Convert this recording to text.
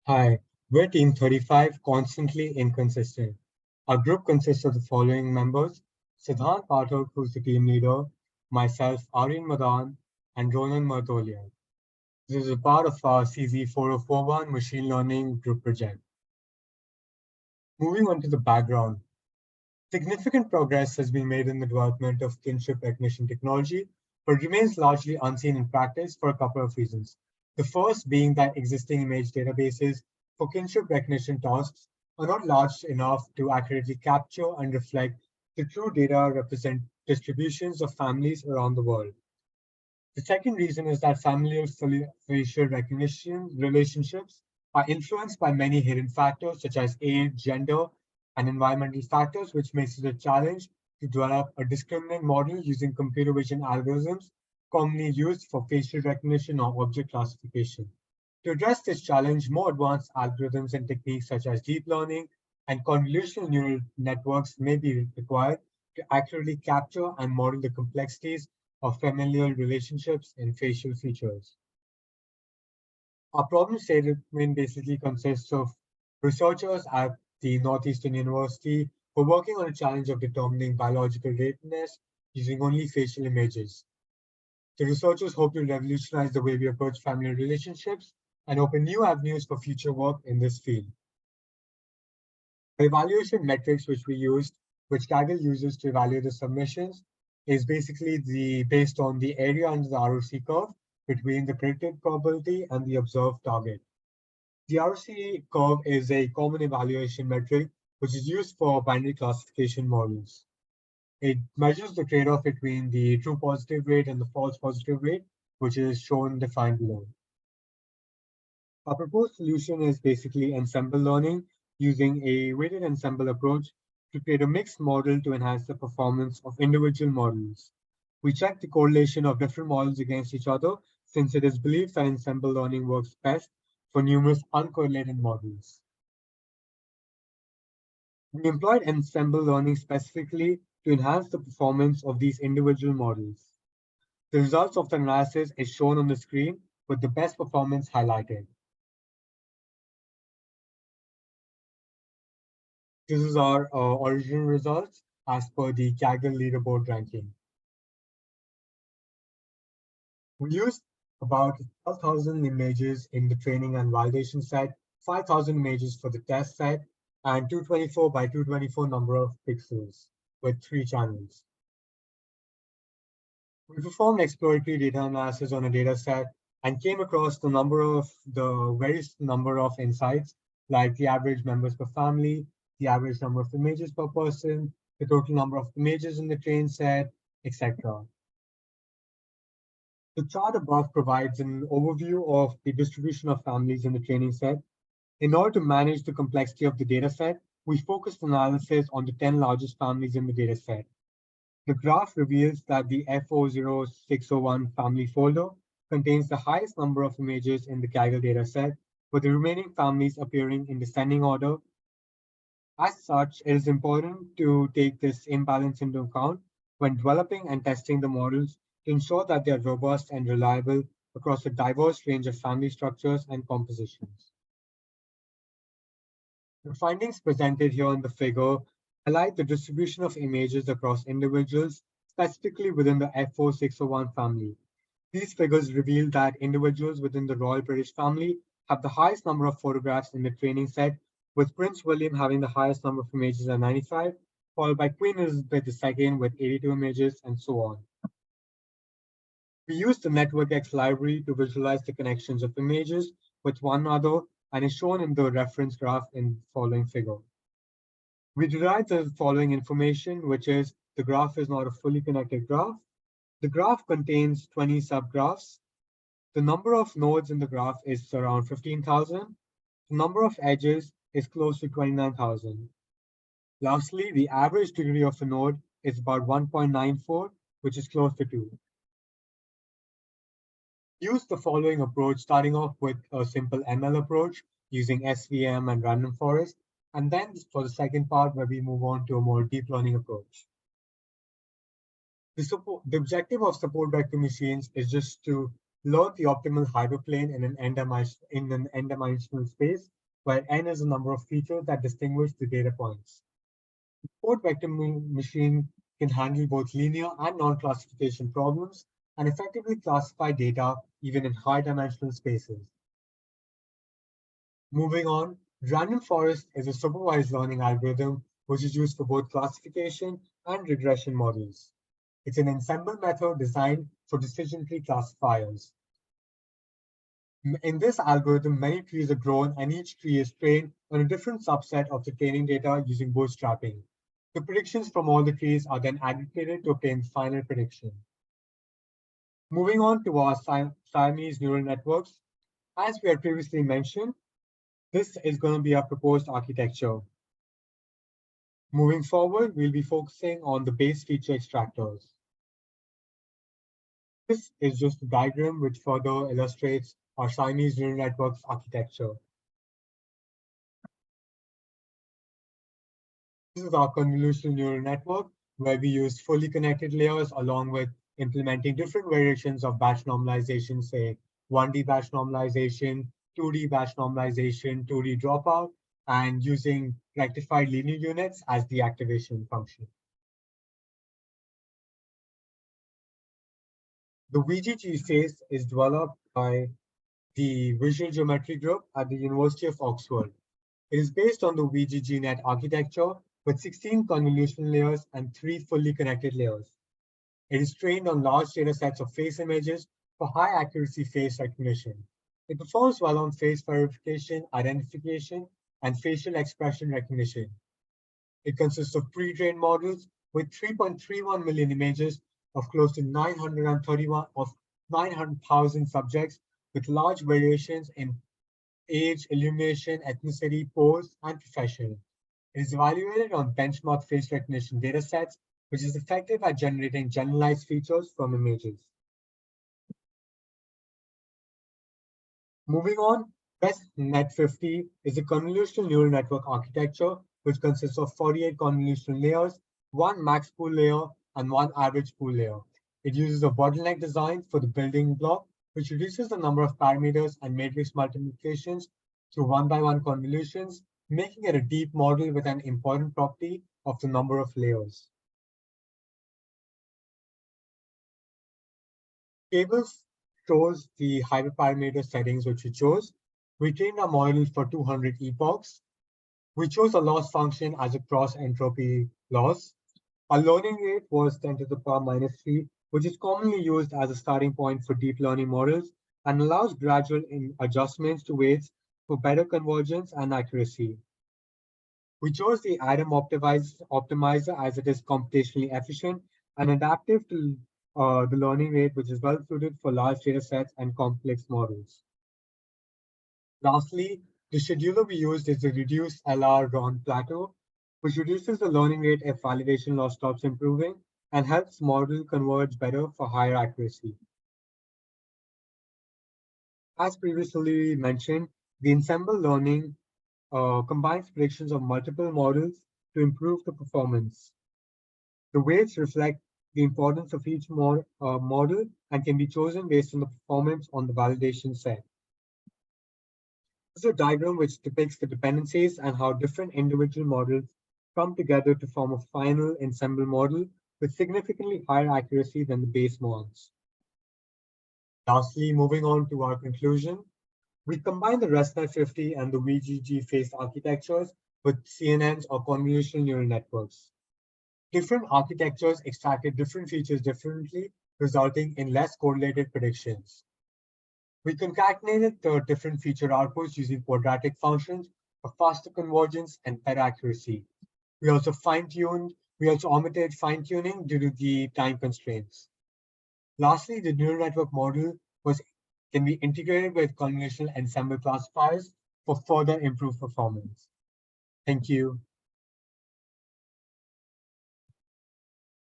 Hi, we're Team 35, constantly inconsistent. Our group consists of the following members: Siddhant Pathak, who's the team leader, myself, Aryan Madan, and Ronan Martolia. This is a part of our CZ4041 Machine Learning group project. Moving on to the background, significant progress has been made in the development of kinship recognition technology, but remains largely unseen in practice for a couple of reasons. The first being that existing image databases for kinship recognition tasks are not large enough to accurately capture and reflect the true data represent distributions of families around the world. The second reason is that familial facial recognition relationships are influenced by many hidden factors such as age, gender, and environmental factors, which makes it a challenge to develop a discriminant model using computer vision algorithms commonly used for facial recognition or object classification. To address this challenge, more advanced algorithms and techniques such as deep learning and convolutional neural networks may be required to accurately capture and model the complexities of familial relationships and facial features. Our problem statement basically consists of researchers at the Northeastern University who are working on a challenge of determining biological readiness using only facial images. The researchers hope to revolutionize the way we approach family relationships and open new avenues for future work in this field. The evaluation metrics which Kaggle uses to evaluate the submissions, is basically based on the area under the ROC curve between the predicted probability and the observed target. The ROC curve is a common evaluation metric which is used for binary classification models. It measures the trade-off between the true positive rate and the false positive rate, which is shown defined below. Our proposed solution is basically ensemble learning using a weighted ensemble approach to create a mixed model to enhance the performance of individual models. We check the correlation of different models against each other since it is believed that ensemble learning works best for numerous uncorrelated models. We employed ensemble learning specifically to enhance the performance of these individual models. The results of the analysis is shown on the screen with the best performance highlighted. This is our original results as per the Kaggle leaderboard ranking. We used about 12,000 images in the training and validation set, 5,000 images for the test set, and 224 by 224 number of pixels with 3 channels. We performed exploratory data analysis on a data set and came across the various number of insights, like the average members per family, the average number of images per person, the total number of images in the train set, etc. The chart above provides an overview of the distribution of families in the training set. In order to manage the complexity of the data set, we focused analysis on the 10 largest families in the data set. The graph reveals that the F00601 family folder contains the highest number of images in the Kaggle dataset, with the remaining families appearing in descending order. As such, it is important to take this imbalance into account when developing and testing the models to ensure that they are robust and reliable across a diverse range of family structures and compositions. The findings presented here in the figure highlight the distribution of images across individuals, specifically within the F4601 family. These figures reveal that individuals within the Royal British family have the highest number of photographs in the training set, with Prince William having the highest number of images at 95, followed by Queen Elizabeth II with 82 images, and so on. We used the NetworkX library to visualize the connections of images with one another and is shown in the reference graph in the following figure. We derived the following information, which is the graph is not a fully connected graph. The graph contains 20 subgraphs. The number of nodes in the graph is around 15,000. The number of edges is close to 29,000. Lastly, the average degree of a node is about 1.94, which is close to 2. Use the following approach, starting off with a simple ML approach using SVM and random forest, and then for the second part where we move on to a more deep learning approach. The objective of support vector machines is just to learn the optimal hyperplane in an n-dimensional space, where n is the number of features that distinguish the data points. The four-vector machine can handle both linear and non-classification problems and effectively classify data even in high-dimensional spaces. Moving on, random forest is a supervised learning algorithm which is used for both classification and regression models. It's an ensemble method designed for decision tree classifiers. In this algorithm, many trees are grown and each tree is trained on a different subset of the training data using bootstrapping. The predictions from all the trees are then aggregated to obtain the final prediction. Moving on to our Siamese neural networks, as we had previously mentioned, this is going to be our proposed architecture. Moving forward, we'll be focusing on the base feature extractors. This is just a diagram which further illustrates our Siamese neural networks architecture. This is our convolutional neural network, where we use fully connected layers along with implementing different variations of batch normalization, say 1D batch normalization, 2D batch normalization, 2D dropout, and using rectified linear units as the activation function. The VGG phase is developed by the Visual Geometry Group at the University of Oxford. It is based on the VGGNet architecture with 16 convolutional layers and 3 fully connected layers. It is trained on large data sets of face images for high accuracy face recognition. It performs well on face verification, identification, and facial expression recognition. It consists of pre-trained models with 3.31 million images of close to 900,000 subjects with large variations in age, illumination, ethnicity, pose, and profession. It is evaluated on benchmark face recognition datasets, which is effective at generating generalized features from images. Moving on, BestNet50 is a convolutional neural network architecture which consists of 48 convolutional layers, 1 max pool layer, and 1 average pool layer. It uses a bottleneck design for the building block, which reduces the number of parameters and matrix multiplications through one-by-one convolutions, making it a deep model with an important property of the number of layers. Tables shows the hyperparameter settings which we chose. We trained our model for 200 epochs. We chose a loss function as a cross entropy loss. Our learning rate was 10 to the power minus 3, which is commonly used as a starting point for deep learning models and allows gradual adjustments to weights for better convergence and accuracy. We chose the item optimizer as it is computationally efficient and adaptive to the learning rate, which is well suited for large data sets and complex models. Lastly, the scheduler we used is the reduced LR-RON plateau, which reduces the learning rate if validation loss stops improving and helps model converge better for higher accuracy. As previously mentioned, the ensemble learning combines predictions of multiple models to improve the performance. The weights reflect the importance of each model and can be chosen based on the performance on the validation set. This is a diagram which depicts the dependencies and how different individual models come together to form a final ensemble model with significantly higher accuracy than the base models. Lastly, moving on to our conclusion, we combine the ResNet50 and the VGG phase architectures with CNNs or convolutional neural networks. Different architectures extracted different features differently, resulting in less correlated predictions. We concatenated the different feature outputs using quadratic functions for faster convergence and better accuracy. We also omitted fine-tuning due to the time constraints. Lastly, the neural network model can be integrated with convolutional ensemble classifiers for further improved performance. Thank you.